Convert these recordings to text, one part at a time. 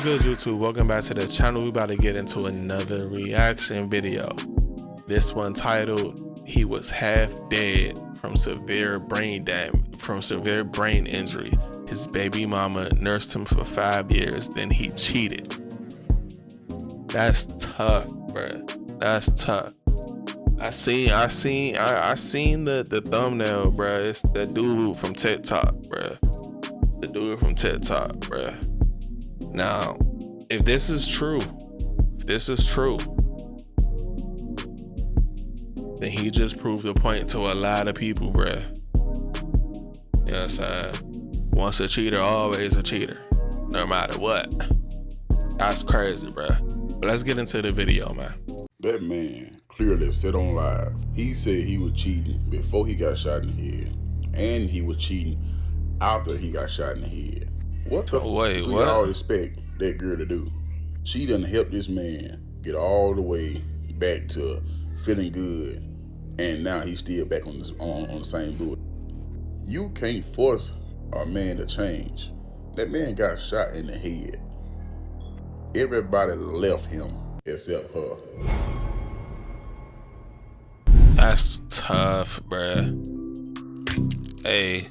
good, YouTube? Welcome back to the channel. We about to get into another reaction video. This one titled, "He was half dead from severe brain injury. His baby mama nursed him for 5 years, then he cheated." That's tough, bruh. That's tough. I seen the thumbnail, bruh. It's the dude from TikTok, bruh. The dude from TikTok, bruh. Now, if this is true, then he just proved a point to a lot of people, bruh. You know what I'm saying? Once a cheater, always a cheater, no matter what. That's crazy, bruh. But let's get into the video, man. That man clearly said on live, he said he was cheating before he got shot in the head, and he was cheating after he got shot in the head. What the Wait, we what? all expect that girl to do? She done helped this man get all the way back to feeling good, and now he's still back on the same boat. You can't force a man to change. That man got shot in the head. Everybody left him except her. That's tough, bruh. Hey,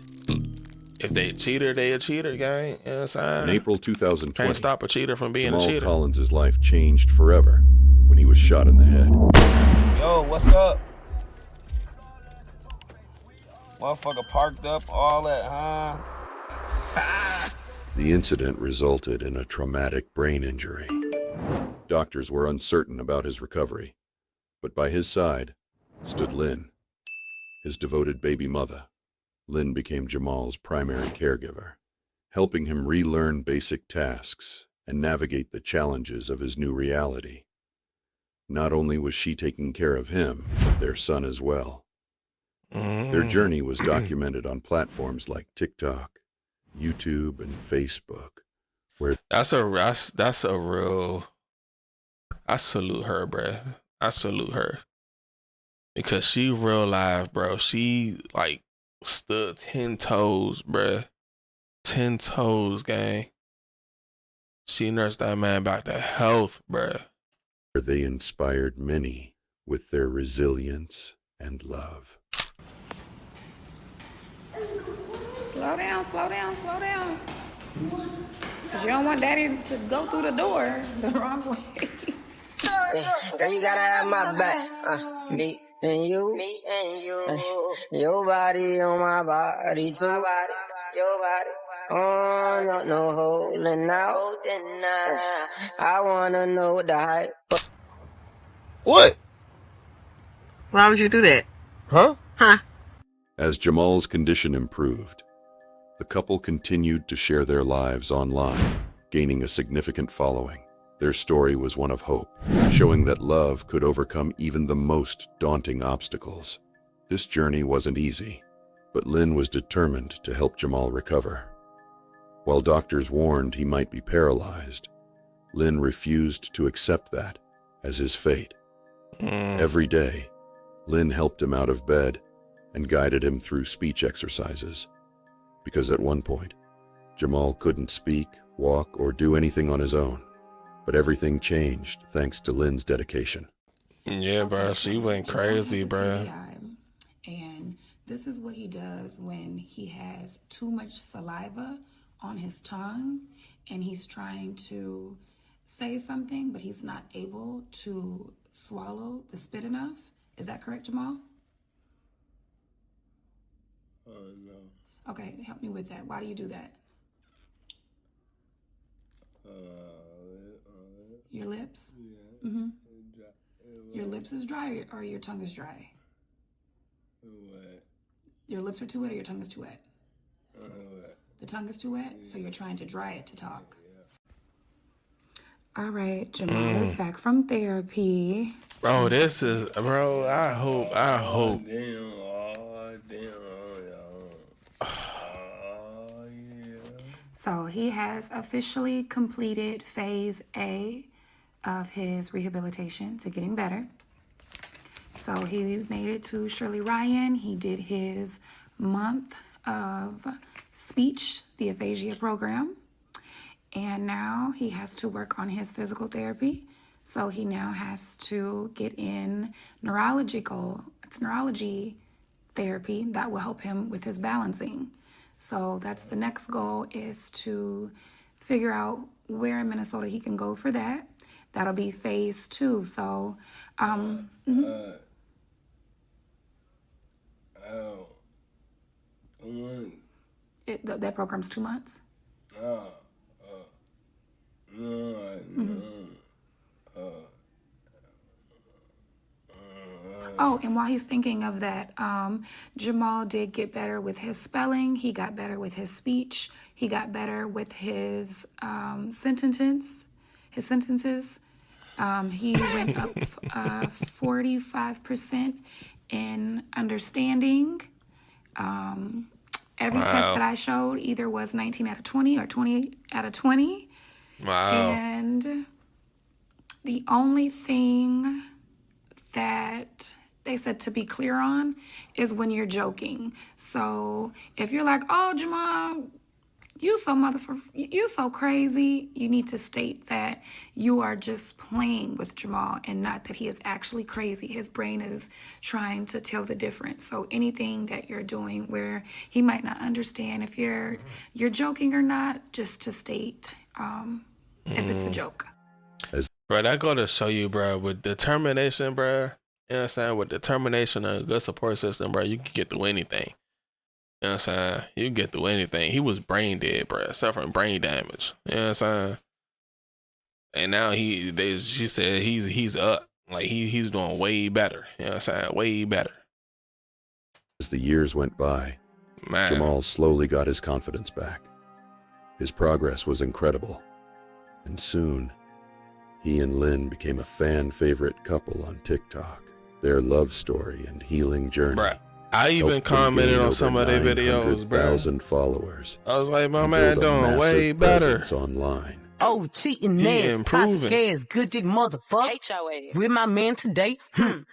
if they cheater, they a cheater, gang. You know what I'm saying? In April 2020, can't stop a cheater from being Jamal a cheater. Collins' life changed forever when he was shot in the head. Yo, what's up? Motherfucker parked up, all that, huh? The incident resulted in a traumatic brain injury. Doctors were uncertain about his recovery, but by his side stood Lynn, his devoted baby mother. Lynn became Jamal's primary caregiver, helping him relearn basic tasks and navigate the challenges of his new reality. Not only was she taking care of him, but their son as well. Their journey was documented on platforms like TikTok, YouTube, and Facebook, where That's a real. I salute her, bruh. I salute her because she real life, bro. She like stood 10 toes, bruh. 10 toes, gang. She nursed that man back to health, bruh. they inspired many with their resilience and love. Slow down, slow down, slow down. Because you don't want daddy to go through the door the wrong way. Girl, you gotta have my back. Me and you. Your body on my body too. Your body. Oh, no holding out. I wanna know the hype. What? Why would you do that? Huh? As Jamal's condition improved, the couple continued to share their lives online, gaining a significant following. Their story was one of hope, showing that love could overcome even the most daunting obstacles. This journey wasn't easy, but Lynn was determined to help Jamal recover. While doctors warned he might be paralyzed, Lynn refused to accept that as his fate. Every day, Lynn helped him out of bed and guided him through speech exercises, because at one point, Jamal couldn't speak, walk, or do anything on his own. But everything changed thanks to Lynn's dedication. Yeah, bro. She went crazy, bro. And this is what he does when he has too much saliva on his tongue and he's trying to say something, but he's not able to swallow the spit enough. Is that correct, Jamal? No. Okay, help me with that. Why do you do that? Your lips? Yeah. Mm-hmm. Your lips is dry or your tongue is dry? What? Your lips are too wet or your tongue is too wet? What? The tongue is too wet, so you're trying to dry it to talk. All right, Jamal is back from therapy. Bro, this is, bro, I hope. Damn, yeah. So he has officially completed phase A of his rehabilitation to getting better. So he made it to Shirley Ryan. He did his month of speech, the aphasia program. And now he has to work on his physical therapy. So he now has to get in neurology therapy that will help him with his balancing. So that's the next goal, is to figure out where in Minnesota he can go for that. That'll be phase 2. So, that program's 2 months. Oh, and while he's thinking of that, Jamal did get better with his spelling. He got better with his speech. He got better with his sentences. He went up 45% in understanding. Every test that I showed either was 19 out of 20 or 20 out of 20. Wow. And the only thing that they said to be clear on is when you're joking. So if you're like, oh, Jamal, you so crazy, you need to state that you are just playing with Jamal and not that he is actually crazy. His brain is trying to tell the difference. So anything that you're doing where he might not understand if you're joking or not, just to state if it's a joke. Bro, that go to show you, bro, with determination, bro. You know what I'm saying? With determination and a good support system, bro, you can get through anything. You know what I'm saying? You can get through anything. He was brain dead, bro, suffering brain damage. You know what I'm saying? And now she said he's up. Like he's doing way better. You know what I'm saying? Way better. As the years went by, Man. Jamal slowly got his confidence back. His progress was incredible. And soon, he and Lynn became a fan favorite couple on TikTok. Their love story and healing journey. Bruh, I even commented on some of their videos, bro. 900,000 followers. I was like, my man doing way better. Online. Oh, cheating ass, toxic ass, good dick motherfucker. With my man today,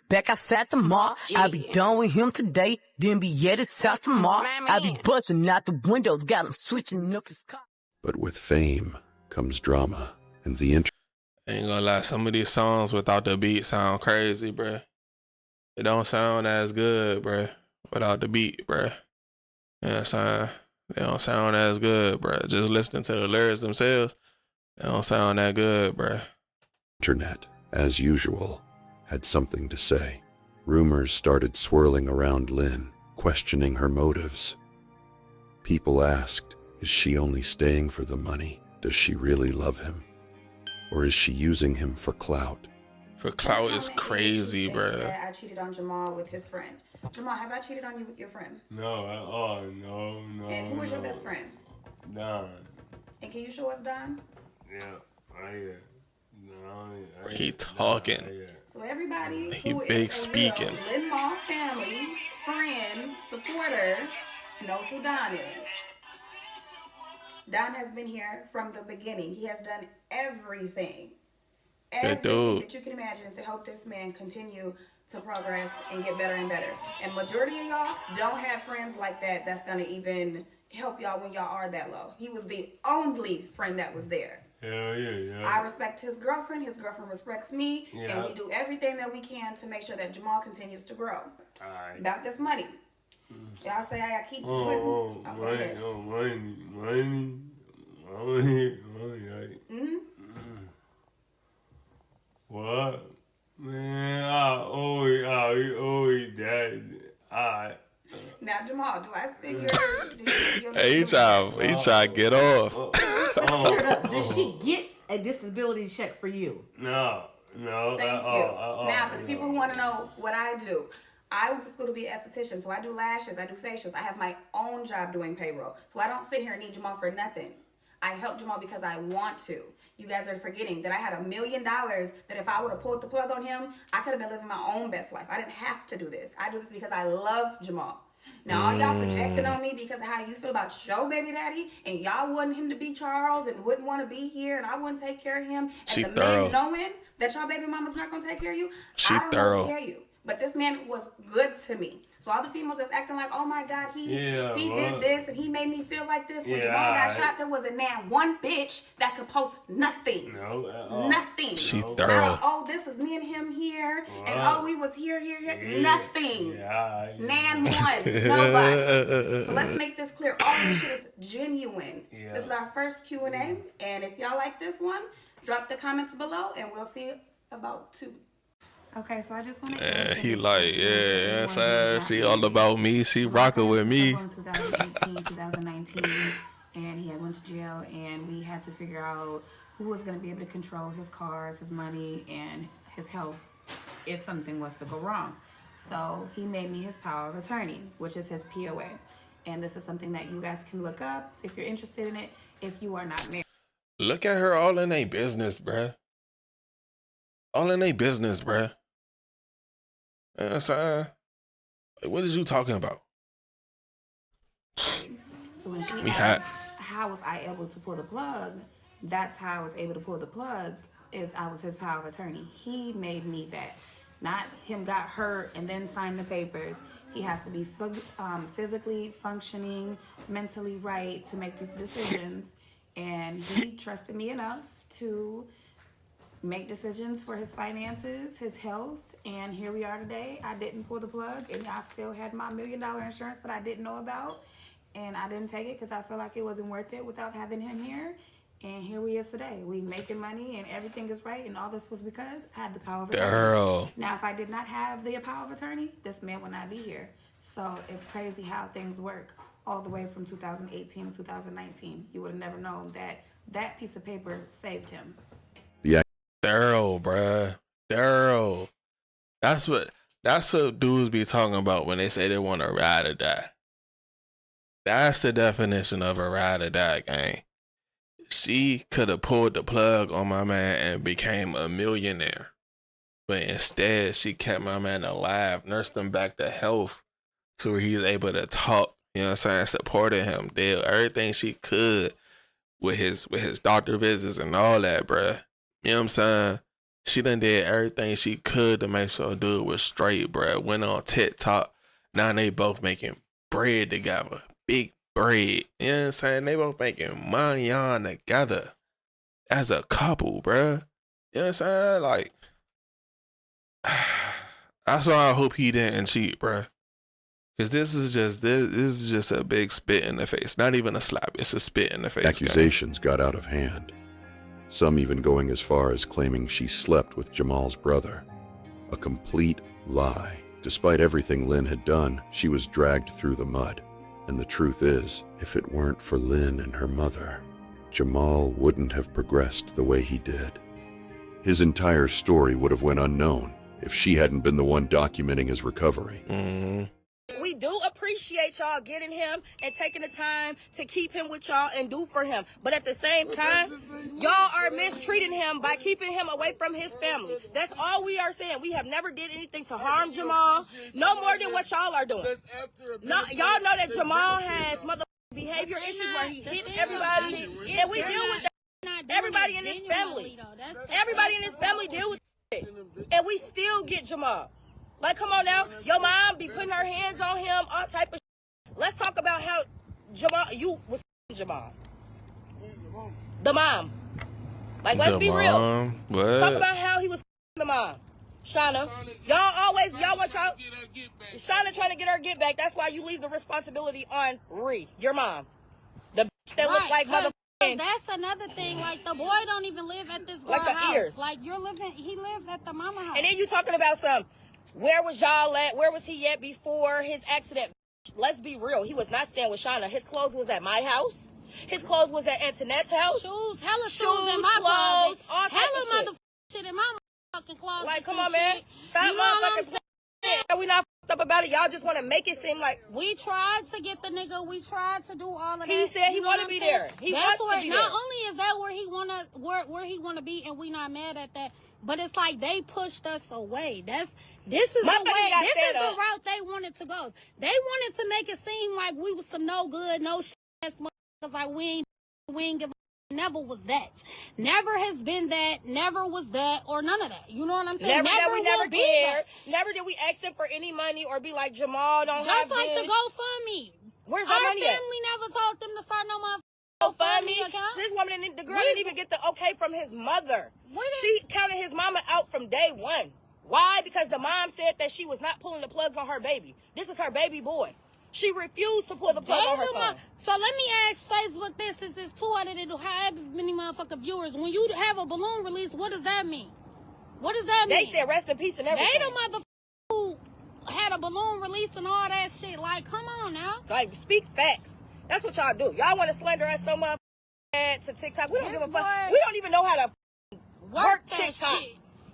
back outside tomorrow. I'll be done with him today, then be at his house tomorrow. I'll be busting out the windows, got him switching up his car. But with fame comes drama, and the Ain't gonna lie, some of these songs without the beat sound crazy, bruh. It don't sound as good, bruh, without the beat, bruh. You know what I'm saying? They don't sound as good, bruh. Just listening to the lyrics themselves, they don't sound that good, bruh. internet, as usual, had something to say. Rumors started swirling around Lynn, questioning her motives. People asked, is she only staying for the money? Does she really love him? Or is she using him for clout? For clout is crazy, bruh. I cheated on Jamal with his friend. Jamal, have I cheated on you with your friend? No, at all. No. And who was your best friend? Don. And can you show us Don? Yeah, right here. No, He talking. So everybody He who big is a speaking. real Lynn Mall family, friend, supporter, knows who Don is. Don has been here from the beginning. He has done everything that you can imagine to help this man continue to progress and get better and better. And majority of y'all don't have friends like that that's gonna even help y'all when y'all are that low. He was the only friend that was there. Hell yeah. I respect his girlfriend respects me, and we do everything that we can to make sure that Jamal continues to grow. Alright. About this money. Y'all say I keep putting money. What? Man, I owe you that. Alright. Now, Jamal, do I spend your Hey, he try to get off. Does she get a disability check for you? No. Thank you. Now, for the people who want to know what I do, I went to school to be an esthetician, so I do lashes, I do facials. I have my own job doing payroll. So I don't sit here and need Jamal for nothing. I help Jamal because I want to. You guys are forgetting that I had $1 million that if I would have pulled the plug on him, I could have been living my own best life. I didn't have to do this. I do this because I love Jamal. Now, all y'all projecting on me because of how you feel about your baby daddy, and y'all want him to be Charles and wouldn't want to be here, and I wouldn't take care of him, and She the thorough. man knowing that your baby mama's not going to take care of you, She I don't know thorough. what to tell you. But this man was good to me. So all the females that's acting like, oh my God, he did this and he made me feel like this. When Jamal got shot, there was a man, one bitch that could post nothing. No, nothing. She Not, thorough. oh, this is me and him here, and oh, we was here. Nothing. Nan one. Nobody. So let's make this clear. All this shit is genuine. This is our first Q&A, and if y'all like this one, drop the comments below, and we'll see about 2. Okay, so I just want to. Yeah, he like, yeah, she all about me. She rocking with me. In 2018, 2019, and he had went to jail, and we had to figure out who was going to be able to control his cars, his money, and his health if something was to go wrong. So he made me his power of attorney, which is his POA. And this is something that you guys can look up, see if you're interested in it, if you are not married. Look at her all in their business, bruh. All in their business, bruh. You know what I'm saying? Like, what is you talking about? So when she asked, how was I able to pull the plug? That's how I was able to pull the plug, is I was his power of attorney. He made me that. Not him got hurt and then signed the papers. He has to be physically functioning, mentally right to make these decisions. And he trusted me enough to make decisions for his finances, his health, and here we are today. I didn't pull the plug, and I still had my $1 million insurance that I didn't know about, and I didn't take it because I felt like it wasn't worth it without having him here. And here we is today. We making money, and everything is right, and all this was because I had the power of attorney. Now, if I did not have the power of attorney, this man would not be here. So it's crazy how things work all the way from 2018 to 2019. You would have never known that that piece of paper saved him. Thorough, bruh. Thorough. That's what dudes be talking about when they say they want to ride or die. That's the definition of a ride or die, gang. She could have pulled the plug on my man and became a millionaire. But instead, she kept my man alive, nursed him back to health to where he was able to talk, you know what I'm saying, supported him, did everything she could with his doctor visits and all that, bruh. You know what I'm saying? She done did everything she could to make sure dude was straight, bruh. Went on TikTok. Now they both making bread together. Big bread. You know what I'm saying? They both making money on together as a couple, bruh. You know what I'm saying? Like, that's why I hope he didn't cheat, bruh. Because this is just a big spit in the face. Not even a slap. It's a spit in the face. Accusations got out of hand. Some even going as far as claiming she slept with Jamal's brother. A complete lie. Despite everything Lynn had done, she was dragged through the mud. And the truth is, if it weren't for Lynn and her mother, Jamal wouldn't have progressed the way he did. His entire story would have went unknown if she hadn't been the one documenting his recovery. We do appreciate y'all getting him and taking the time to keep him with y'all and do for him. But at the same time, y'all are mistreating him by keeping him away from his family. That's all we are saying. We have never did anything to harm Jamal, no more than what y'all are doing. No, y'all know that Jamal has behavior issues where he hits everybody, and we deal with that. Everybody in his family. Everybody in his family deal with it. And we still get Jamal. Like, come on now. Your mom be putting her hands on him, all type of shit. Let's talk about how Jamal, you was Jamal. The mom. Like, let's be real. What? Talk about how he was the mom. Shauna. Y'all want y'all. Shauna trying to get her get back. That's why you leave the responsibility on Ree, your mom. The bitch that look like motherfucking. That's another thing. Like, the boy don't even live at this girl like the house. ears. Like, he lives at the mama house. And then you talking about where was y'all at? Where was he at before his accident? Let's be real. He was not staying with Shauna. His clothes was at my house. His clothes was at Antoinette's house. Hella shoes in my closet. All type of shit. Hella shit in my fucking closet. Like, come on, man. Stop motherfucking. We not up about it. Y'all just want to make it seem like we tried to get the nigga. We tried to do all of that. He said he want to be there. He wants to be there. Not only is that where he wanna be, and we not mad at that, but it's like they pushed us away. This is the route they wanted to go. They wanted to make it seem like we was some no good, no shit ass motherfuckers. Like we ain't give never was that. Never has been that. Never was that, or none of that. You know what I'm saying? Never that we never cared. That. Never did we ask him for any money or be like, Jamal don't just have like this. the GoFundMe. Where's our money at? family never told them to start no GoFundMe. This woman, the girl didn't even get the okay from his mother. She counted his mama out from day one. Why? Because the mom said that she was not pulling the plugs on her baby. This is her baby boy. She refused to pull the plug on her son. So let me ask Facebook this, since it's 200 to however many motherfucking viewers. When you have a balloon release, what does that mean? What does that mean? They said rest in peace and everything. They the motherfuckers who had a balloon release and all that shit. Like, come on now. Like, speak facts. That's what y'all do. Y'all want to slander us so much to TikTok. We don't give a fuck. We don't even know how to work TikTok.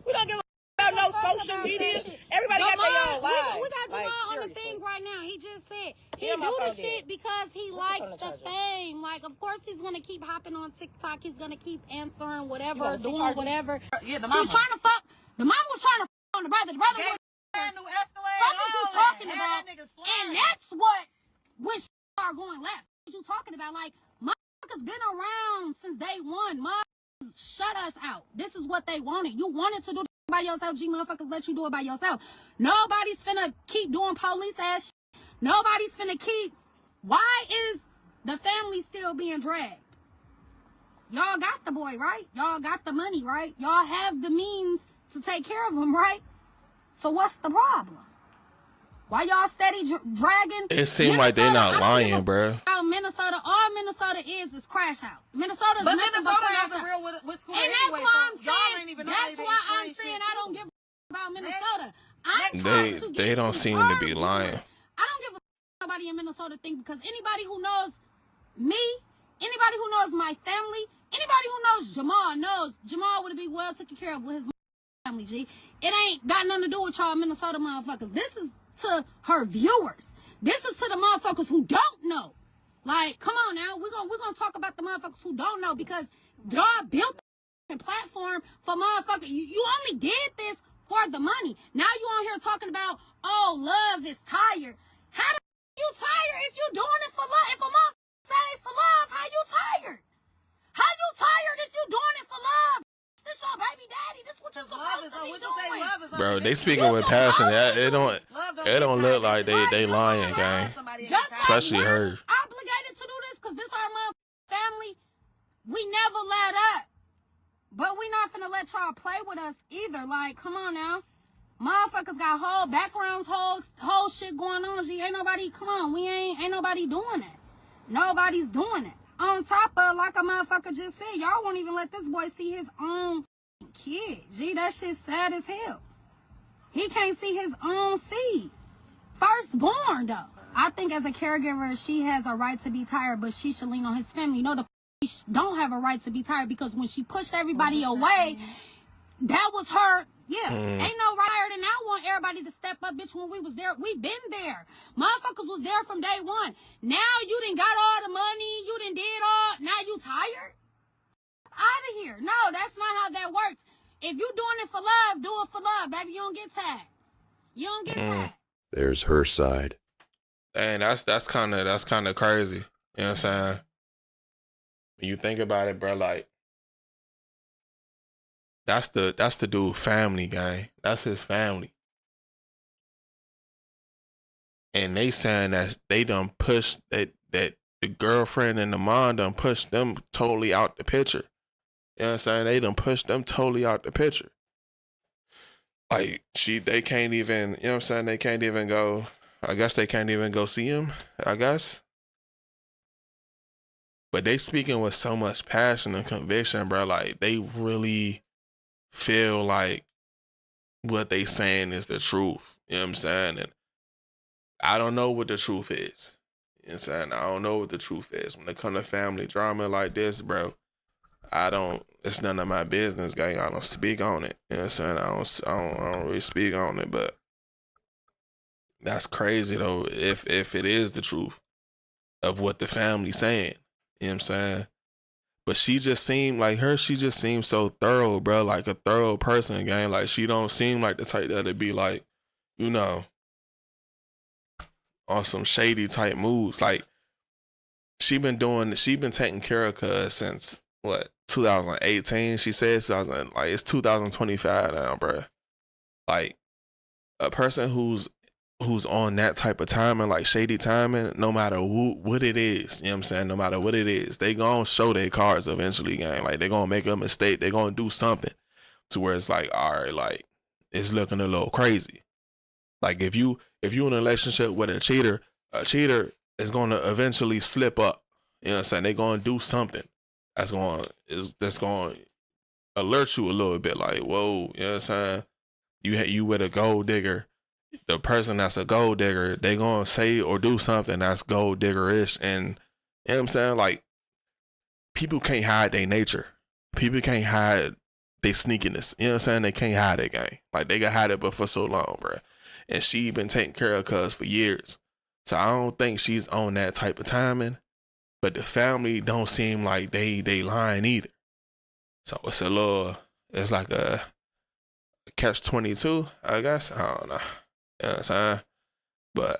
We don't give a about no social media. Everybody got their own lives. We got Jamal on the thing right now. He just said he do the shit because he likes the fame. Like, of course he's gonna keep hopping on TikTok. He's gonna keep answering whatever, doing whatever. Yeah, the mom was trying to fuck. The mom was trying to fuck on the brother. The brother was brand new Escalade. Fuck what you talking about? And that's what when shit start going left. What you talking about? Like, motherfuckers been around since day one. Motherfuckers shut us out. This is what they wanted. You wanted to do by yourself. G motherfuckers let you do it by yourself. Nobody's finna keep doing police ass shit. Nobody's finna keep. Why is the family still being dragged? Y'all got the boy, right? Y'all got the money, right? Y'all have the means to take care of him, right? So what's the problem? Why y'all steady dragging? It seems like they're not lying, bro. Minnesota, all Minnesota is crash out. Minnesota's but nothing Minnesota but crash doesn't out. real with school And anyway, that's why I'm so y'all saying. ain't even know That's why I'm saying I don't give a about Minnesota. They don't seem to be lying. I don't give a nobody in Minnesota think, because anybody who knows me, anybody who knows my family, anybody who knows Jamal would be well taken care of with his family. G, it ain't got nothing to do with y'all Minnesota motherfuckers. This is to her viewers. This is to the motherfuckers who don't know. Like, come on now, we're gonna talk about the motherfuckers who don't know, because y'all built a platform for motherfuckers. You only did this for the money. Now you on here talking about, oh, love is tired. How the you tired if you doing it for love? If a motherfucker say for love, how you tired? How you tired if you doing it for love? This your baby daddy. This what you supposed to be doing. Bro, they speaking with passion. It don't look like they lying, gang. Especially her. Obligated to do this because this our motherfucking family. We never let up. But we not finna let y'all play with us either. Like, come on now. Motherfuckers got whole backgrounds, whole shit going on. G, ain't nobody, come on, ain't nobody doing it. Nobody's doing it. On top of, like a motherfucker just said, y'all won't even let this boy see his own kid. Gee, that shit sad as hell. He can't see his own seed. Firstborn, though. I think as a caregiver, she has a right to be tired, but she should lean on his family. No, she don't have a right to be tired, because when she pushed everybody away, that was her. Yeah, ain't no riot, and I want everybody to step up, bitch. When we was there, we been there. Motherfuckers was there from day one. Now you done got all the money, you done did all, now you tired? Out of here. No, that's not how that works. If you doing it for love, do it for love, baby. You don't get tired. You don't get tired. There's her side. And that's kind of crazy. You know what I'm saying? When you think about it, bro, like, that's the dude family, gang. That's his family. And they saying that they done pushed that the girlfriend and the mom done pushed them totally out the picture. You know what I'm saying? They done pushed them totally out the picture. Like, they can't even, you know what I'm saying? They can't even go, I guess they can't even go see him, I guess. But they speaking with so much passion and conviction, bro. Like, they really feel like what they saying is the truth. You know what I'm saying? And I don't know what the truth is. You know what I'm saying? I don't know what the truth is. When it comes to family drama like this, bro, it's none of my business, gang. I don't speak on it. You know what I'm saying? I don't really speak on it, but that's crazy though, if it is the truth of what the family's saying. You know what I'm saying? But she just seemed so thorough, bro, like a thorough person, gang. Like, she don't seem like the type that'd be like, you know, on some shady type moves. Like, she been taking care of cuz since what, 2018? She said 2000, like it's 2025 now, bro. Like a person who's on that type of timing, like shady timing, no matter what it is, you know what I'm saying? No matter what it is, they gonna show their cards eventually, gang. Like they gonna make a mistake, they gonna do something to where it's like, all right, like it's looking a little crazy. Like if you in a relationship with a cheater is gonna eventually slip up. You know what I'm saying? They gonna do something that's gonna alert you a little bit. Like, whoa, you know what I'm saying? You with a gold digger. The person that's a gold digger, they gonna say or do something that's gold digger-ish. And you know what I'm saying? Like, people can't hide their nature. People can't hide their sneakiness. You know what I'm saying? They can't hide it, gang. Like, they can hide it but for so long, bro. And she been taking care of cuz for years. So I don't think she's on that type of timing. But the family don't seem like they lying either. So it's like a catch-22, I guess. I don't know. You know what I'm saying? But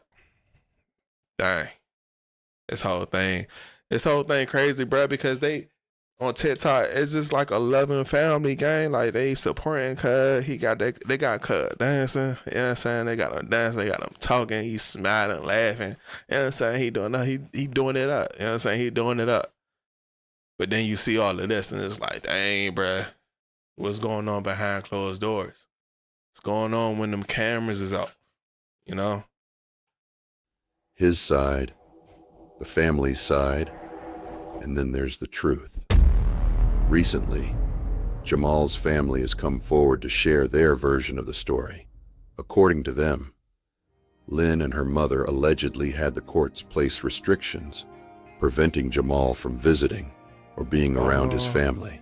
dang, this whole thing crazy, bro, because they on TikTok, it's just like a loving family, gang. Like they supporting cuz. They got cuz dancing. You know what I'm saying? They got him dancing, they got him talking, he's smiling, laughing. You know what I'm saying? He doing it up. You know what I'm saying? He doing it up. But then you see all of this and it's like, dang, bro, what's going on behind closed doors? What's going on when them cameras is out? You know? His side, the family's side, and then there's the truth. Recently, Jamal's family has come forward to share their version of the story. According to them, Lynn and her mother allegedly had the courts place restrictions, preventing Jamal from visiting or being around his family.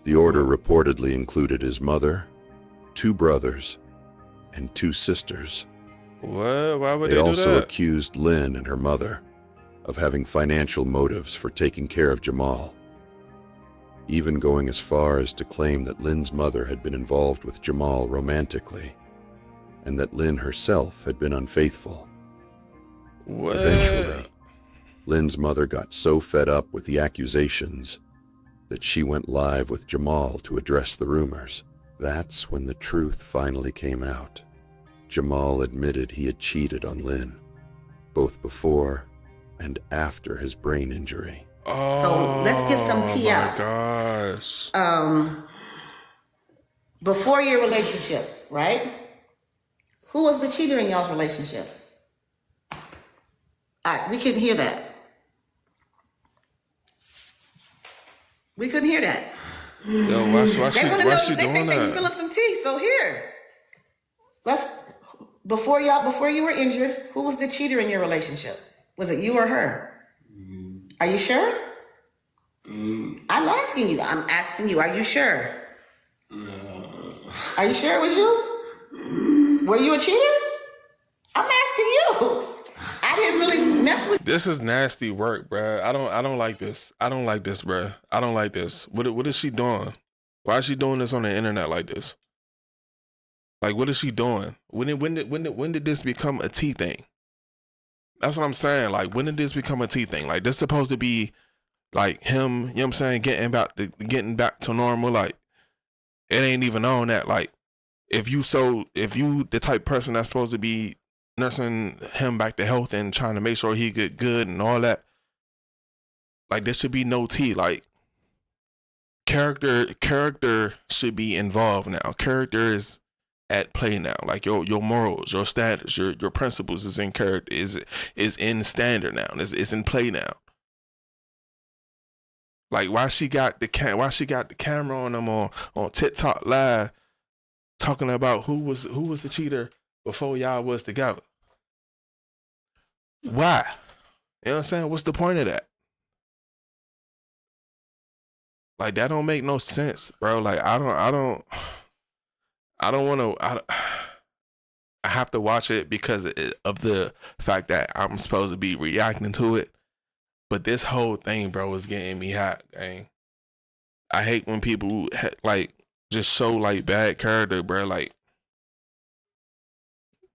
The order reportedly included his mother, 2 brothers, and 2 sisters. What? Why would they do that? They also accused Lynn and her mother of having financial motives for taking care of Jamal, even going as far as to claim that Lynn's mother had been involved with Jamal romantically, and that Lynn herself had been unfaithful. What? Eventually, Lynn's mother got so fed up with the accusations that she went live with Jamal to address the rumors. That's when the truth finally came out. Jamal admitted he had cheated on Lynn, both before and after his brain injury. Oh, so let's get some tea out. Oh my gosh. Before your relationship, right? Who was the cheater in y'all's relationship? We couldn't hear that. We couldn't hear that. Yo, why she doing they that? spilling some tea. So here, before you were injured, who was the cheater in your relationship? Was it you or her? Are you sure? I'm asking you. Are you sure? Are you sure it was you? Were you a cheater? I'm asking you. I didn't really mess with. This is nasty work, bruh. I don't like this. I don't like this, bruh. I don't like this. What is she doing? Why is she doing this on the internet like this? Like, what is she doing? When did this become a tea thing? That's what I'm saying. Like, when did this become a tea thing? Like, this supposed to be like him, you know what I'm saying, getting back to normal. Like, it ain't even on that. Like, if you the type of person that's supposed to be nursing him back to health and trying to make sure he get good and all that, like, there should be no tea. Like, character should be involved now. Character is at play now. Like, your morals, your standards, your principles is in character, is in standard now. It's in play now. Like, why she got the camera on them on TikTok live talking about who was the cheater before y'all was together? Why? You know what I'm saying? What's the point of that? Like, that don't make no sense, bro. Like, I don't want to. I have to watch it because of the fact that I'm supposed to be reacting to it. But this whole thing, bro, is getting me hot, gang. I hate when people like just show like bad character, bro. Like,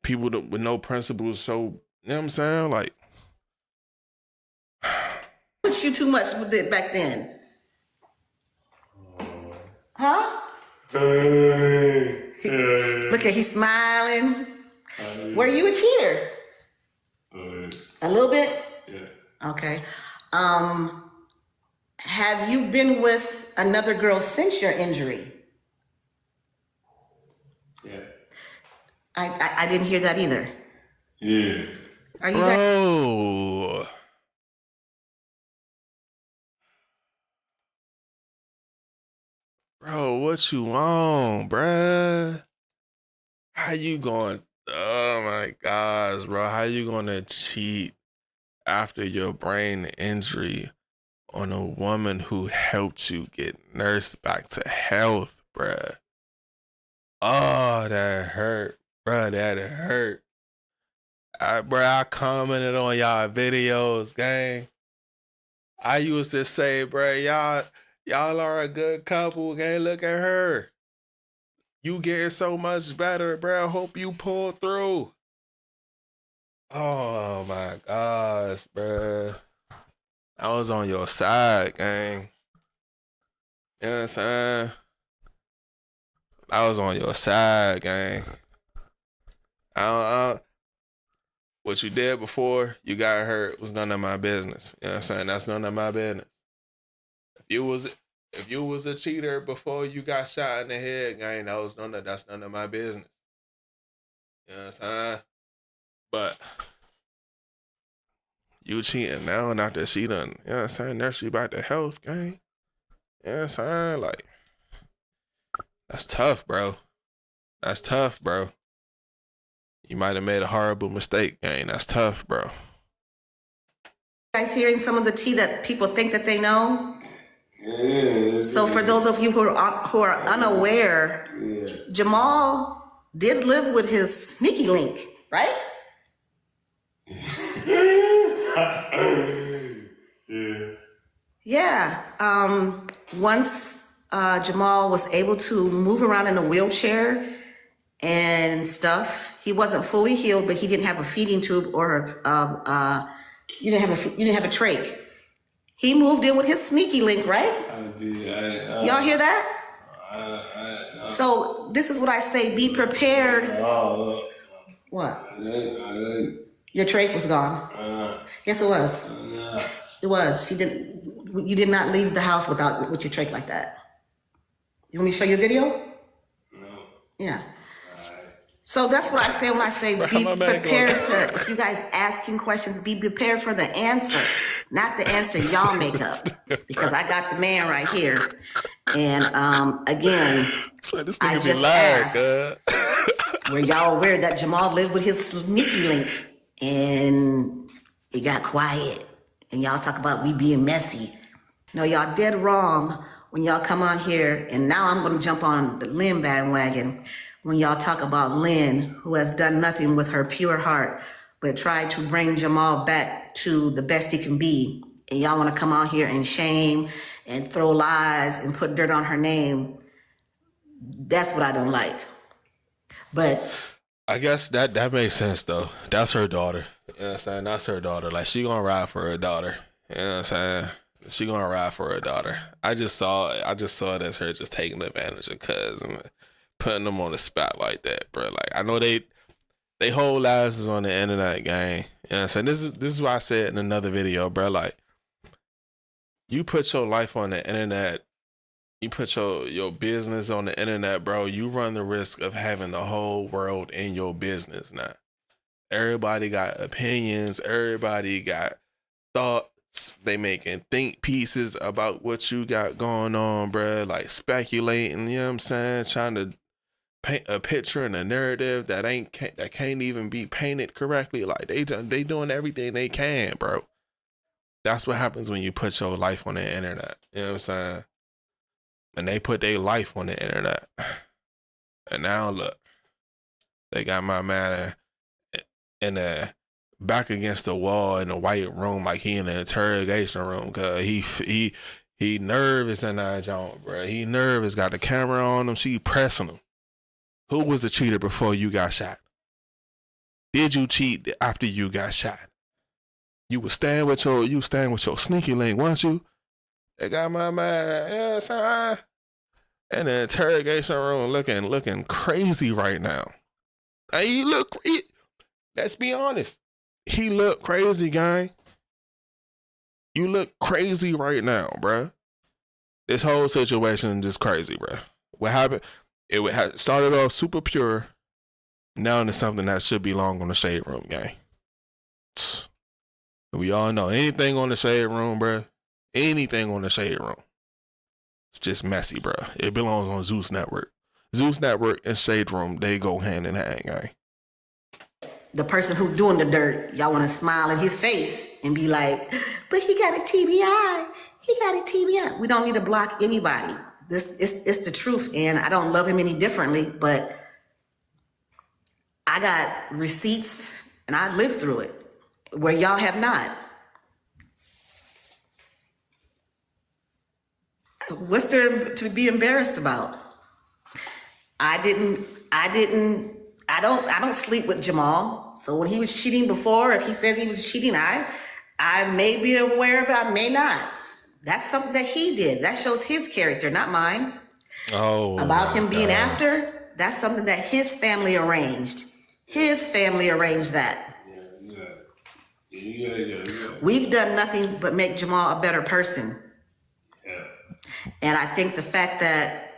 people with no principles. So, you know what I'm saying? Like, Put you too much with it back then. Huh? Look at, he's smiling. Were you a cheater? A little bit? Yeah. Okay. Have you been with another girl since your injury? Yeah. I didn't hear that either. Yeah. Are you guys? Bro, what you on, bruh? How you going? Oh my gosh, bro. How you gonna cheat after your brain injury on a woman who helped you get nursed back to health, bruh? Oh, that hurt, bruh. That hurt. I commented on y'all videos, gang. I used to say, bruh, y'all are a good couple, gang. Look at her. You getting so much better, bruh. Hope you pull through. Oh my gosh, bruh. I was on your side, gang. You know what I'm saying? I was on your side, gang. What you did before you got hurt was none of my business. You know what I'm saying? That's none of my business. If you was a cheater before you got shot in the head, gang, that's none of my business. You know what I'm saying? But you cheating now, not that she done, you know what I'm saying, nurse you back to health, gang. You know what I'm saying? Like, that's tough, bro. That's tough, bro. You might have made a horrible mistake, gang. That's tough, bro. Guys hearing some of the tea that people think that they know? Yeah. So for those of you who are unaware, Jamal did live with his sneaky link, right? Yeah. Yeah. Once Jamal was able to move around in a wheelchair and stuff, he wasn't fully healed, but he didn't have a feeding tube or you didn't have a trach. He moved in with his sneaky link, right? I did. Y'all hear that? So this is what I say: be prepared. What? Your trach was gone. Yes, it was. It was. You did not leave the house with your trach like that. You want me to show you a video? No. Yeah. So that's what I say when I say be prepared to, if you guys asking questions, be prepared for the answer, not the answer y'all make up. Because I got the man right here. And again, I just asked, were y'all aware that Jamal lived with his sneaky link? And it got quiet. And y'all talk about we being messy. No, y'all dead wrong when y'all come on here. And now I'm going to jump on the Lynn bandwagon. When y'all talk about Lynn, who has done nothing with her pure heart, but tried to bring Jamal back to the best he can be. And y'all want to come out here and shame and throw lies and put dirt on her name. That's what I don't like. But I guess that makes sense, though. That's her daughter. You know what I'm saying? That's her daughter. Like, she gonna ride for her daughter. You know what I'm saying? She gonna ride for her daughter. I just saw it as her just taking advantage of cuz and putting them on the spot like that, bro. Like, I know they whole lives is on the internet, gang. You know what I'm saying? This is why I said in another video, bro. Like, you put your life on the internet, you put your business on the internet, bro, you run the risk of having the whole world in your business now. Everybody got opinions, everybody got thoughts, they making think pieces about what you got going on, bro. Like, speculating, you know what I'm saying? Trying to paint a picture and a narrative that can't even be painted correctly. Like, they doing everything they can, bro. That's what happens when you put your life on the internet. You know what I'm saying? And they put their life on the internet. And now look, they got my man in the back against the wall in the white room, like he in the interrogation room, cause he nervous in that joint, bro. He nervous, got the camera on him, she pressing him. Who was a cheater before you got shot? Did you cheat after you got shot? You was staying with your sneaky link, weren't you? They got my man, you know what I'm saying? in the interrogation room looking crazy right now. Hey, let's be honest. He look crazy, gang. You look crazy right now, bruh. This whole situation is just crazy, bruh. What happened? It started off super pure. Now into something that should belong on the Shade Room, gang. We all know anything on the Shade Room, bruh. Anything on the Shade Room. It's just messy, bruh. It belongs on Zeus Network. Zeus Network and Shade Room, they go hand in hand, gang. The person who's doing the dirt, y'all want to smile in his face and be like, but he got a TBI. He got a TBI. We don't need to block anybody. It's the truth, and I don't love him any differently, but I got receipts and I lived through it where y'all have not. What's there to be embarrassed about? I don't sleep with Jamal. So when he was cheating before, if he says he was cheating, I may be aware of it, I may not. That's something that he did. That shows his character, not mine. Oh, about him being after, that's something that his family arranged. His family arranged that. Yeah. We've done nothing but make Jamal a better person. Yeah. And I think the fact that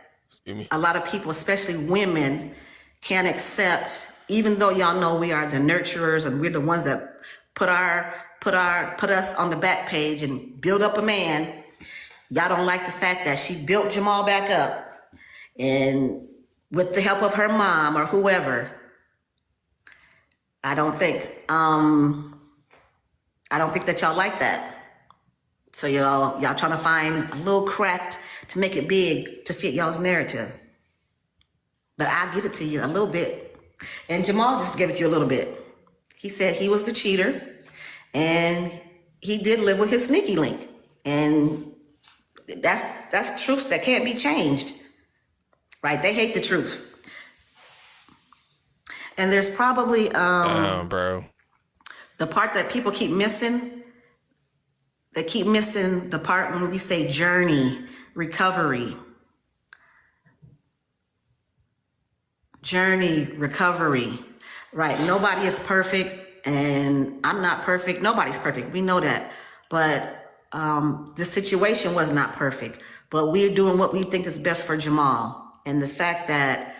a lot of people, especially women, can't accept, even though y'all know we are the nurturers and we're the ones that put us on the back page and build up a man. Y'all don't like the fact that she built Jamal back up, and with the help of her mom or whoever. I don't think that y'all like that. So y'all trying to find a little crack to make it big to fit y'all's narrative. But I'll give it to you a little bit. And Jamal just gave it to you a little bit. He said he was the cheater, and he did live with his sneaky link. And that's truth that can't be changed. Right? They hate the truth. And there's probably bro. The part that people keep missing. They keep missing the part when we say journey, recovery. Journey, recovery. Right. Nobody is perfect, and I'm not perfect. Nobody's perfect. We know that. But the situation was not perfect. But we're doing what we think is best for Jamal. And the fact that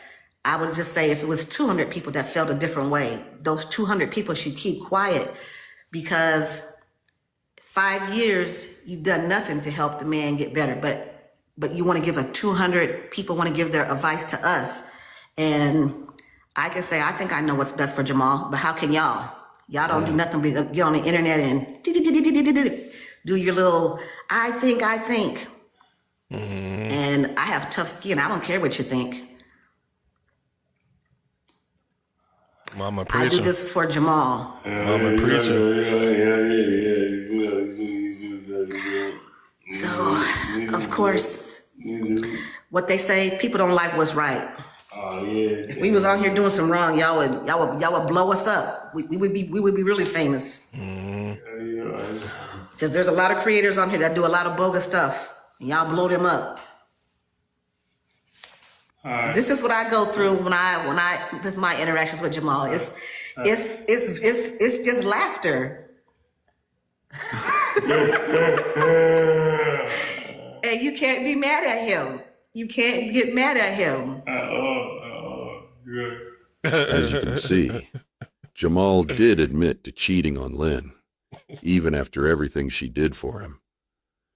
I would just say if it was 200 people that felt a different way, those 200 people should keep quiet, because 5 years, you've done nothing to help the man get better. But you want to give 200 people want to give their advice to us. And I can say, I think I know what's best for Jamal, but how can y'all? Y'all don't do nothing but get on the internet and do your little, I think. Mm-hmm. And I have tough skin. I don't care what you think. Mama preacher. I do this for Jamal. Mama preacher. So, of course, what they say, people don't like what's right. Oh yeah. If we was out here doing some wrong, y'all would blow us up. We would be really famous. Because there's a lot of creators on here that do a lot of bogus stuff, and y'all blow them up. This is what I go through when I with my interactions with Jamal. It's just laughter. And you can't be mad at him. You can't get mad at him. As you can see, Jamal did admit to cheating on Lynn, even after everything she did for him.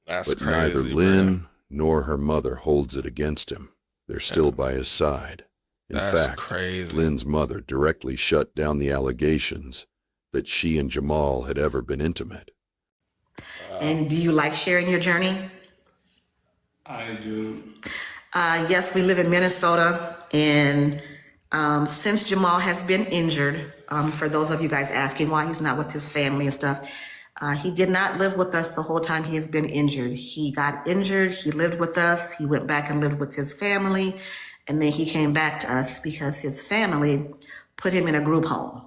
That's but crazy, neither Lynn nor her mother holds it against him. They're still by his side. In fact, crazy. Lynn's mother directly shut down the allegations that she and Jamal had ever been intimate. And do you like sharing your journey? I do. Yes, we live in Minnesota, and since Jamal has been injured, for those of you guys asking why he's not with his family and stuff, he did not live with us the whole time he has been injured. He got injured, he lived with us, he went back and lived with his family, and then he came back to us because his family put him in a group home.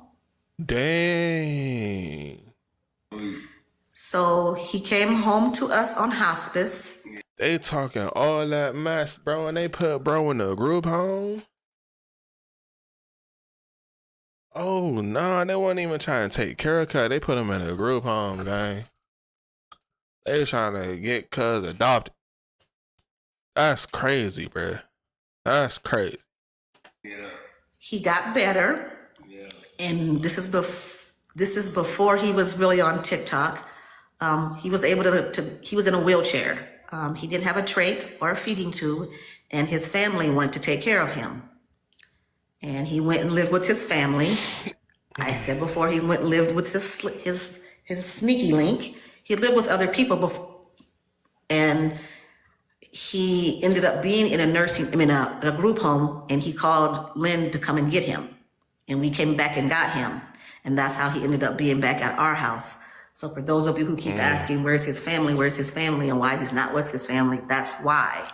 Dang. So he came home to us on hospice. They talking all that mess, bro, and they put bro in a group home. Oh, nah, they wasn't even trying to take care of Cuz. They put him in a group home, gang. They trying to get Cuz adopted. That's crazy, bro. That's crazy. Yeah. He got better. Yeah. And this is before he was really on TikTok. He was able he was in a wheelchair. He didn't have a trach or a feeding tube, and his family wanted to take care of him. And he went and lived with his family. I said before, he went and lived with his sneaky link. He lived with other people before, and he ended up being in a group home, and he called Lynn to come and get him. And we came back and got him. And that's how he ended up being back at our house. So for those of you who keep asking, where's his family, and why he's not with his family, that's why.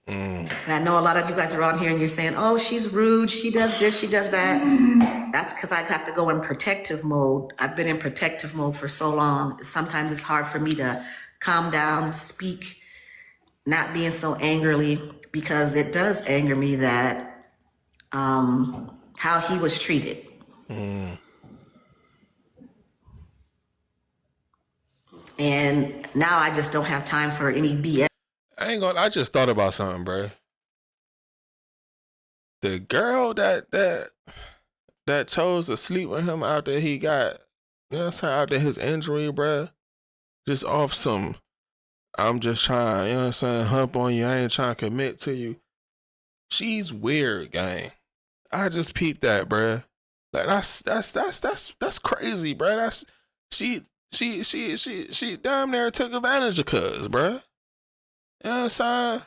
And I know a lot of you guys are on here and you're saying, oh, she's rude, she does this, she does that. That's because I have to go in protective mode. I've been in protective mode for so long. Sometimes it's hard for me to calm down, speak, not being so angrily, because it does anger me that how he was treated. And now I just don't have time for any BS. I just thought about something, bro. The girl that chose to sleep with him after he got, you know what I'm saying, after his injury, bro. Just off some, I'm just trying, you know what I'm saying, hump on you, I ain't trying to commit to you. She's weird, gang. I just peeped that, bro. Like that's crazy, bro. That's she damn near took advantage of Cuz, bro. You know what I'm saying?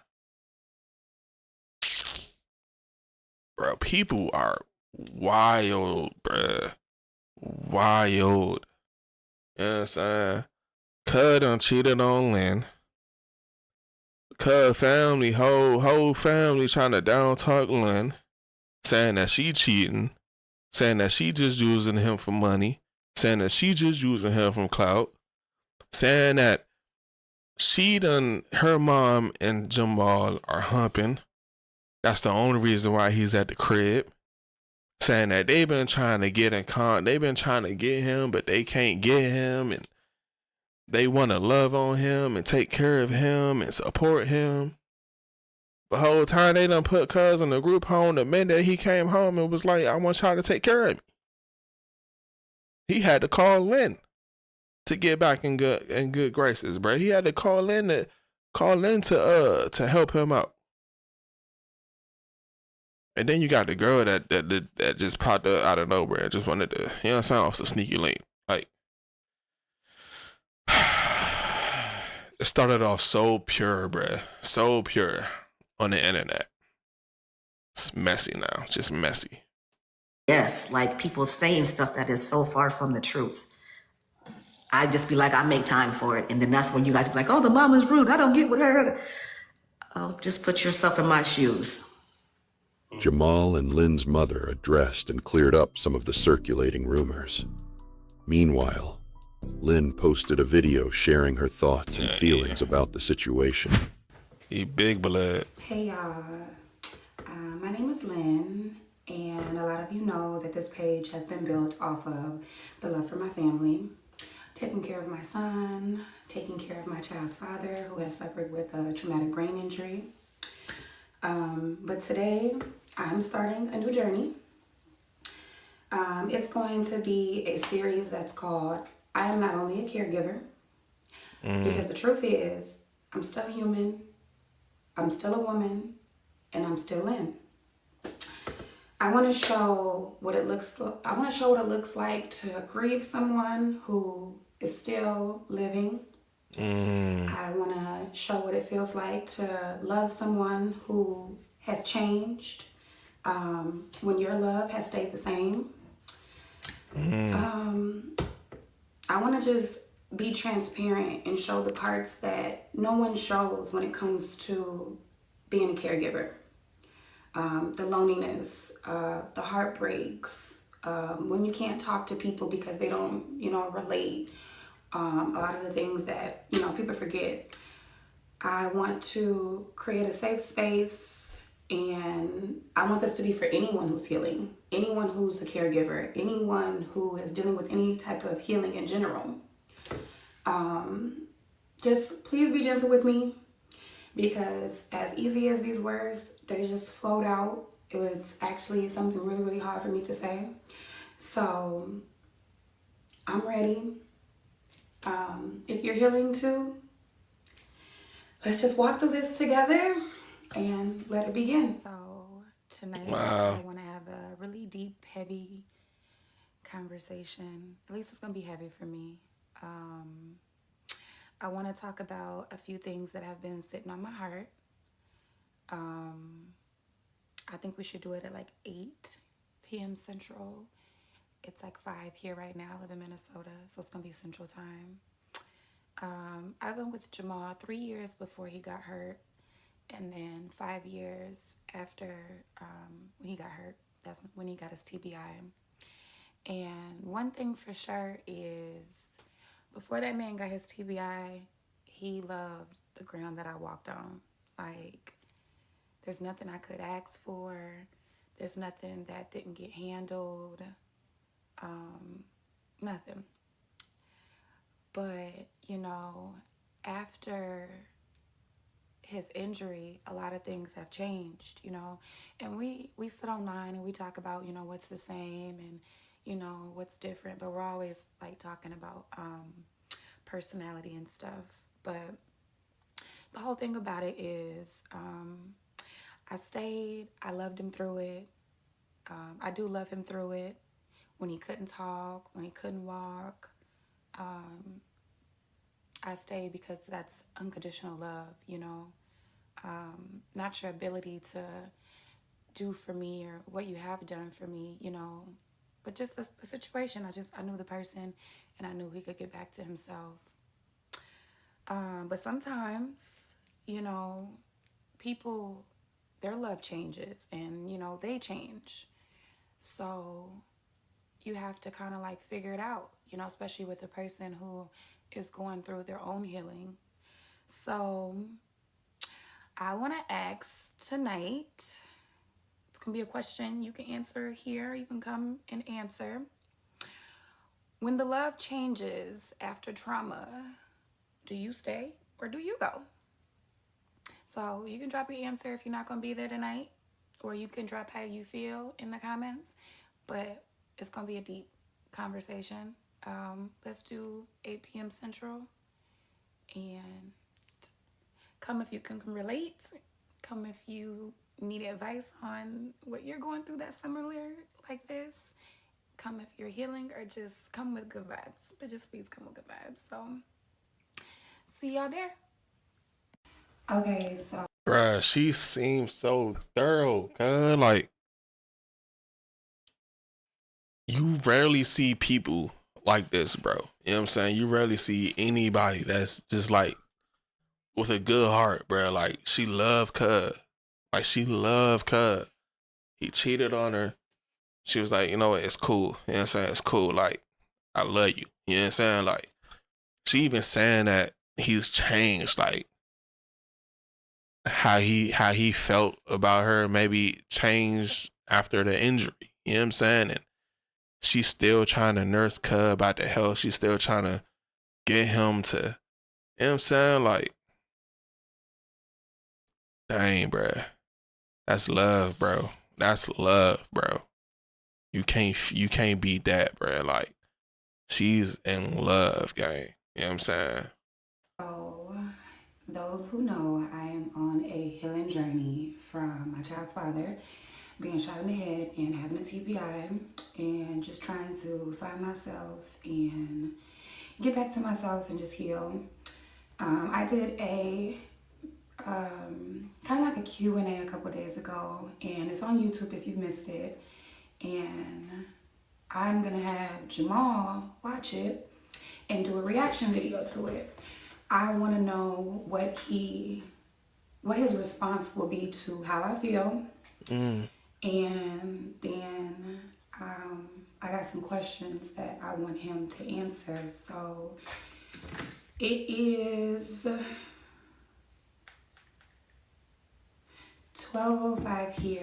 Bro, people are wild, bro. Wild. You know what I'm saying? Cuz done cheated on Lynn. Cuz family, whole family trying to down talk Lynn, saying that she cheating, saying that she just using him for money, saying that she just using him from clout, saying that her mom and Jamal are humping. That's the only reason why he's at the crib. Saying that they've been trying to get they've been trying to get him, but they can't get him, and they want to love on him and take care of him and support him. The whole time they done put Cuz in the group home. The minute he came home and was like, I want y'all to take care of me, he had to call Lynn to get back in good graces, bro. He had to call Lynn to help him out. And then you got the girl that just popped up out of nowhere and just wanted to, you know what I'm saying, off the sneaky link. Like, it started off so pure, bro. So pure on the internet. It's messy now. Just messy. Yes, like people saying stuff that is so far from the truth. I just be like, I make time for it. And then that's when you guys be like, oh, the mom is rude. I don't get what her. Oh, just put yourself in my shoes. Jamal and Lynn's mother addressed and cleared up some of the circulating rumors. Meanwhile, Lynn posted a video sharing her thoughts and feelings about the situation. He big blood. Hey y'all, my name is Lynn, and a lot of you know that this page has been built off of the love for my family, taking care of my son, taking care of my child's father who has suffered with a traumatic brain injury. But today I'm starting a new journey. It's going to be a series that's called I Am Not Only a Caregiver, because the truth is I'm still human, I'm still a woman, and I'm still Lynn. I want to show what it looks like to grieve someone who is still living. I want to show what it feels like to love someone who has changed when your love has stayed the same. I want to just be transparent and show the parts that no one shows when it comes to being a caregiver. The loneliness, the heartbreaks, when you can't talk to people because they don't, relate. A lot of the things that, people forget. I want to create a safe space, and I want this to be for anyone who's healing, anyone who's a caregiver, anyone who is dealing with any type of healing in general. Just please be gentle with me, because as easy as these words, they just flowed out. It was actually something really, really hard for me to say. So I'm ready. If you're healing too, let's just walk through this together and let it begin. So tonight, I want to have a really deep, heavy conversation. At least it's going to be heavy for me. I want to talk about a few things that have been sitting on my heart. I think we should do it at like 8 p.m. Central. It's like 5 here right now. I live in Minnesota, so it's going to be Central Time. I've been with Jamal 3 years before he got hurt, and then 5 years after when he got hurt. That's when he got his TBI. And one thing for sure is, before that man got his TBI, he loved the ground that I walked on. Like, there's nothing I could ask for. There's nothing that didn't get handled. Nothing. But, you know, after his injury, a lot of things have changed, you know. And we sit online and we talk about, you know, what's the same and, you know, what's different. But we're always, like, talking about personality and stuff. But the whole thing about it is I stayed. I loved him through it. I do love him through it. When he couldn't talk, when he couldn't walk, I stayed because that's unconditional love, you know. Not your ability to do for me or what you have done for me, you know, but just the situation. I knew the person, and I knew he could get back to himself. But sometimes, you know, people, their love changes, and, you know, they change. So you have to kind of like figure it out, you know, especially with a person who is going through their own healing. So I want to ask tonight, it's going to be a question you can answer here. You can come and answer. When the love changes after trauma, do you stay or do you go? So you can drop your answer if you're not going to be there tonight, or you can drop how you feel in the comments, but it's going to be a deep conversation. Let's do 8 p.m. Central, and come if you can relate. Come if you need advice on what you're going through that's similar like this. Come if you're healing, or just come with good vibes. But just please come with good vibes. So see y'all there. Okay, so bruh, she seems so thorough, cuz. Like, you rarely see people like this, bro. You know what I'm saying? You rarely see anybody that's just like with a good heart, bro. Like, she loved cuz. Like, she loved cuz. He cheated on her. She was like, you know what, it's cool. You know what I'm saying? It's cool. Like, I love you. You know what I'm saying? Like, she even saying that he's changed, like, how he felt about her maybe changed after the injury. You know what I'm saying? And she's still trying to nurse Cub about the health. She's still trying to get him to, you know what I'm saying? Like, dang, bro. That's love, bro. That's love, bro. You can't beat that, bro. Like, she's in love, gang. You know what I'm saying? So, those who know, I am on a healing journey from my child's father being shot in the head and having a TBI, and just trying to find myself and get back to myself and just heal. I did a kind of like a Q&A a couple days ago, and it's on YouTube if you missed it. And I'm gonna have Jamal watch it and do a reaction video to it. I want to know what his response will be to how I feel. And then I got some questions that I want him to answer. So it is 12:05 here,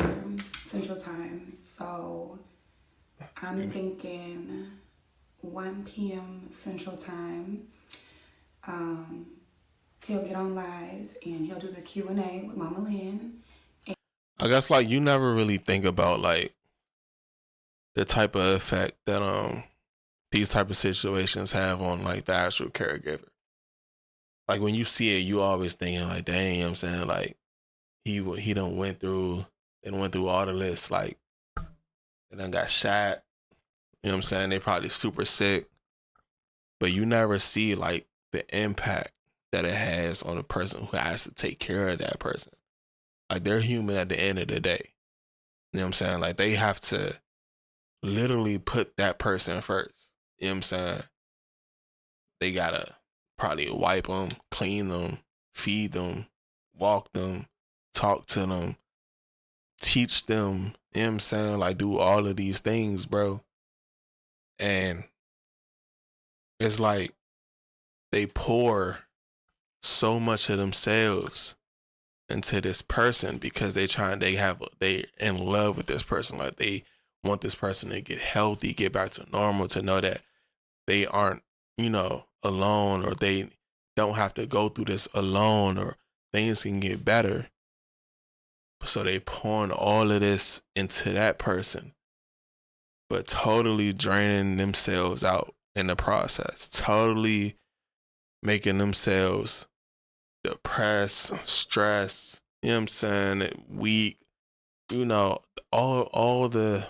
Central Time. So I'm thinking 1 p.m. Central Time. He'll get on live and he'll do the Q&A with Mama Lynn. I guess like you never really think about like the type of effect that these type of situations have on like the actual caregiver. Like when you see it, you always thinking like, dang, you know what I'm saying? Like he done went through all the lists, like and then got shot. You know what I'm saying? They probably super sick. But you never see like the impact that it has on the person who has to take care of that person. Like they're human at the end of the day. You know what I'm saying? Like they have to literally put that person first. You know what I'm saying? They gotta probably wipe them, clean them, feed them, walk them, talk to them, teach them, you know what I'm saying? Like do all of these things, bro. And it's like they pour so much of themselves into this person because they in love with this person. Like they want this person to get healthy, get back to normal, to know that they aren't, alone, or they don't have to go through this alone, or things can get better. So they pouring all of this into that person, but totally draining themselves out in the process, totally making themselves depressed, stressed, you know what I'm saying, weak, all the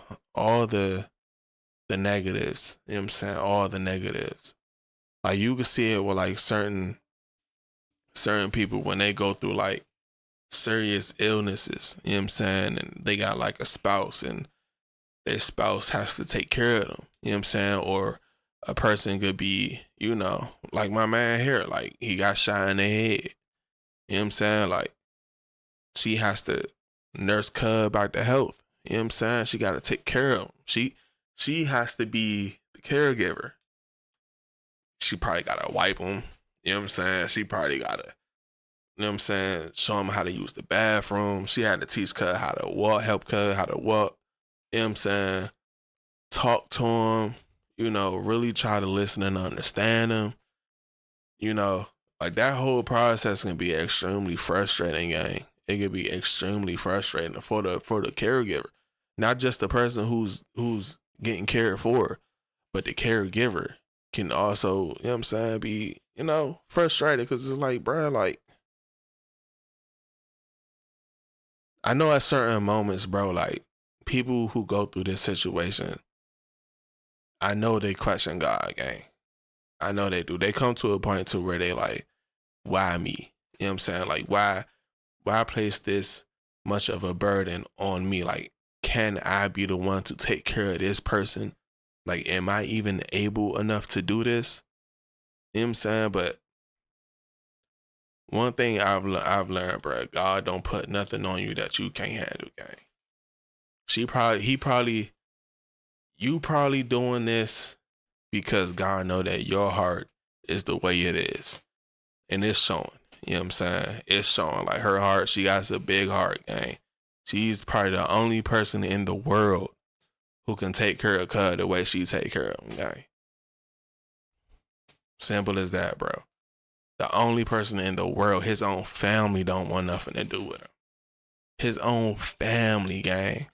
negatives, you know what I'm saying, all the negatives. Like you can see it with like certain people when they go through like serious illnesses, you know what I'm saying, and they got like a spouse and their spouse has to take care of them, you know what I'm saying, or a person could be, like my man here, like he got shot in the head, you know what I'm saying, like she has to nurse Cub back to health, you know what I'm saying, she got to take care of him, she has to be the caregiver. She probably got to wipe him, you know what I'm saying, she probably got to, you know what I'm saying, show him how to use the bathroom, she had to teach Cub how to walk, help Cub how to walk, you know what I'm saying, talk to him, really try to listen and understand him, like that whole process can be extremely frustrating, gang. It can be extremely frustrating for the caregiver, not just the person who's getting cared for, but the caregiver can also, you know what I'm saying, be, frustrated because it's like, bro, like, I know at certain moments, bro, like people who go through this situation, I know they question God, gang. I know they do. They come to a point to where they like, why me? You know what I'm saying? Like, why place this much of a burden on me? Like, can I be the one to take care of this person? Like, am I even able enough to do this? You know what I'm saying? But one thing I've learned, bro, God don't put nothing on you that you can't handle, gang. You probably doing this because God know that your heart is the way it is. And it's showing. You know what I'm saying? It's showing. Like her heart, she got a big heart, gang. She's probably the only person in the world who can take care of Cub the way she take care of him, gang. Simple as that, bro. The only person in the world, his own family don't want nothing to do with him. His own family, gang.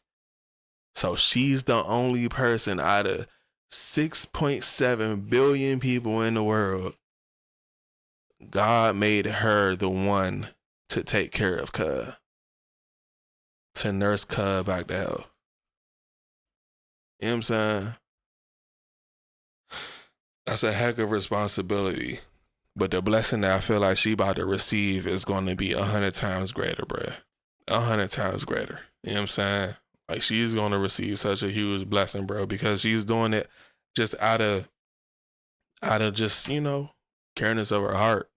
So she's the only person out of 6.7 billion people in the world. God made her the one to take care of Cub, to nurse Cub back to health. You know what I'm saying? That's a heck of responsibility. But the blessing that I feel like she about to receive is going to be 100 times greater, bro. 100 times greater. You know what I'm saying? Like she's going to receive such a huge blessing, bro, because she's doing it just out of just, careness of her heart.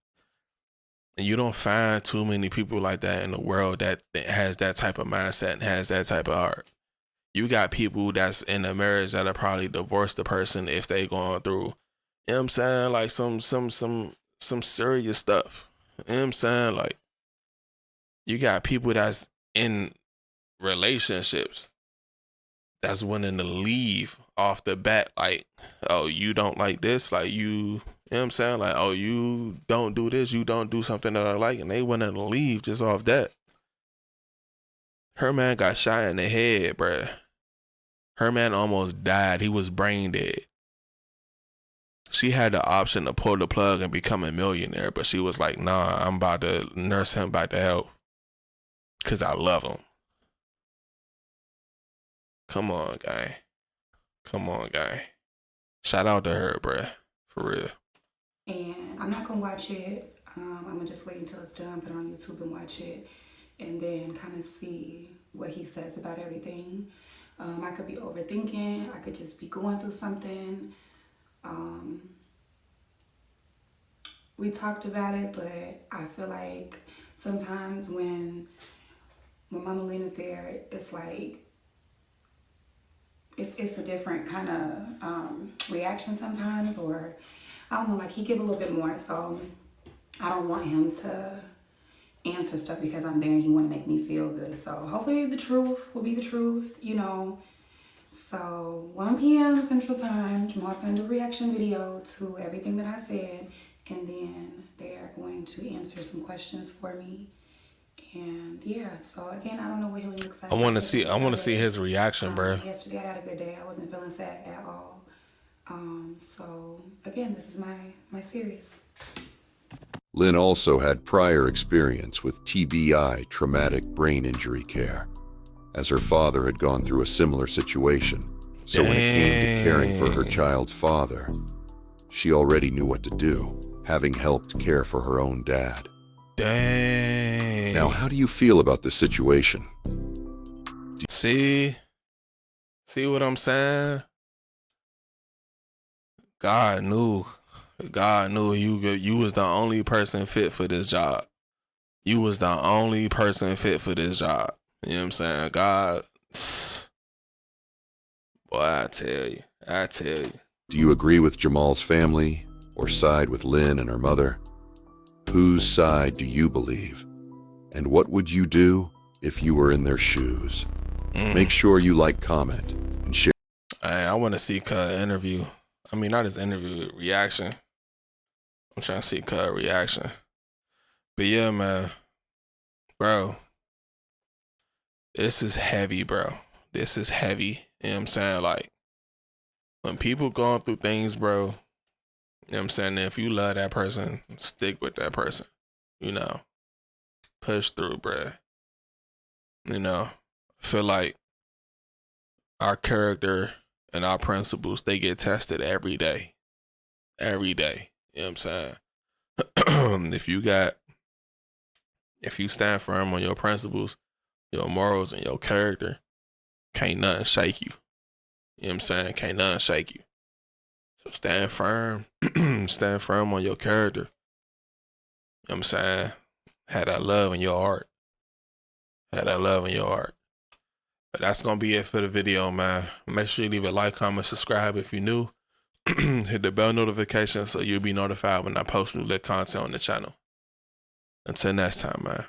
And you don't find too many people like that in the world that has that type of mindset and has that type of heart. You got people that's in a marriage that'll probably divorce the person if they going through, you know what I'm saying, like some serious stuff. You know what I'm saying? Like you got people that's in relationships that's willing to leave off the bat, like, oh, you don't like this, like, you know what I'm saying? Like, oh, you don't do this, you don't do something that I like, and they willing to leave just off that. Her man got shot in the head, bruh. Her man almost died. He was brain dead. She had the option to pull the plug and become a millionaire, but she was like, nah, I'm about to nurse him back to health because I love him. Come on, guy. Come on, guy. Shout out to her, bruh. For real. And I'm not going to watch it. I'm going to just wait until it's done, put it on YouTube and watch it, and then kind of see what he says about everything. I could be overthinking. I could just be going through something. We talked about it, but I feel like sometimes when Mama Lena's there, it's like, it's a different kind of reaction sometimes, or I don't know, like he give a little bit more, so I don't want him to answer stuff because I'm there and he want to make me feel good. So hopefully the truth will be the truth, you know. So 1 p.m. Central Time, Jamal's going to do a reaction video to everything that I said, and then they are going to answer some questions for me. And yeah, so again, I don't know what he looks like. I want to see his reaction, bro. Yesterday I had a good day. I wasn't feeling sad at all. So again, this is my series. Lynn also had prior experience with TBI, traumatic brain injury care, as her father had gone through a similar situation. So when it came to caring for her child's father, she already knew what to do, having helped care for her own dad. Dang. Now, how do you feel about this situation? See what I'm saying? God knew you was the only person fit for this job. You was the only person fit for this job. You know what I'm saying? God, boy, I tell you. Do you agree with Jamal's family or side with Lynn and her mother? Whose side do you believe? And what would you do if you were in their shoes? Make sure you like, comment, and share. I want to see Cuz interview. I mean, not his interview, reaction. I'm trying to see Cuz reaction. But yeah, man. Bro. This is heavy, bro. This is heavy. You know what I'm saying? Like, when people going through things, bro, you know what I'm saying? If you love that person, stick with that person. You know? Push through, bro. You know? I feel like our character and our principles, they get tested every day. Every day. You know what I'm saying? If you stand firm on your principles, your morals, and your character, can't nothing shake you. You know what I'm saying? Can't nothing shake you. So stand firm. Stand firm on your character. You know what I'm saying? Have that love in your heart. Have that love in your heart. But that's going to be it for the video, man. Make sure you leave a like, comment, subscribe if you're new. Hit the bell notification so you'll be notified when I post new lit content on the channel. Until next time, man.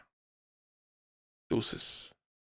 Deuces.